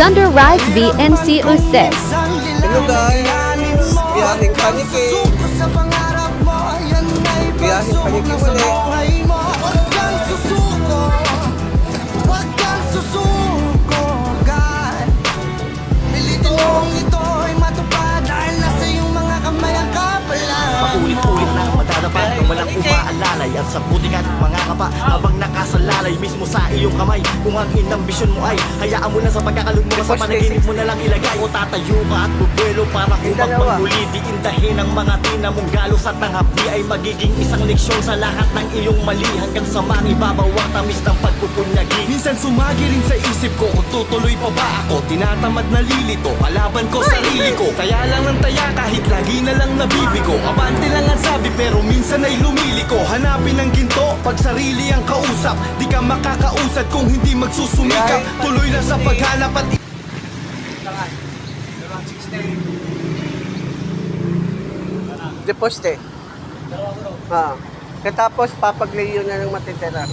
Thunder Rise VNC Uses. Hello guys, biyaheng paniki. Biyaheng paniki ulit. Huwag kang susuko, huwag kang susuko, God. Pilitin mong ito'y matupad dahil nasa iyong mga kamay ang kapalan. Paulit-ulit na madadapat na walang umaalalay at sa puting at mga kapa habang nakasalalay mismo sa iyong kamay. Kung ang inambisyon mo ay hayaan mo na sa pagkakalugmok sa panaginip mo na lang ilagay. O tatayo ka at bubuelo para humang muli. Di indahin ang mga tina mong galos at ang hapdi ay magiging isang leksyon sa lahat ng iyong mali. Hanggang sa mangibabaw ang tamis ng pagpupunyagi. Minsan sumagi rin sa isip ko kung tutuloy pa ba ako. Tinatamad na lilito, kalaban ko sarili ko. Kaya lang ng taya kahit lagi na lang nabibigo. Abante lang ang sabi pero minsan ay lumiliko. Hanapin ang ginto pag sarili ang kausap. Di ka makakausad kung hindi magsusumikap. Tuloy na sa paghanap at Deposte. Katapos papaglayo na ng matitira.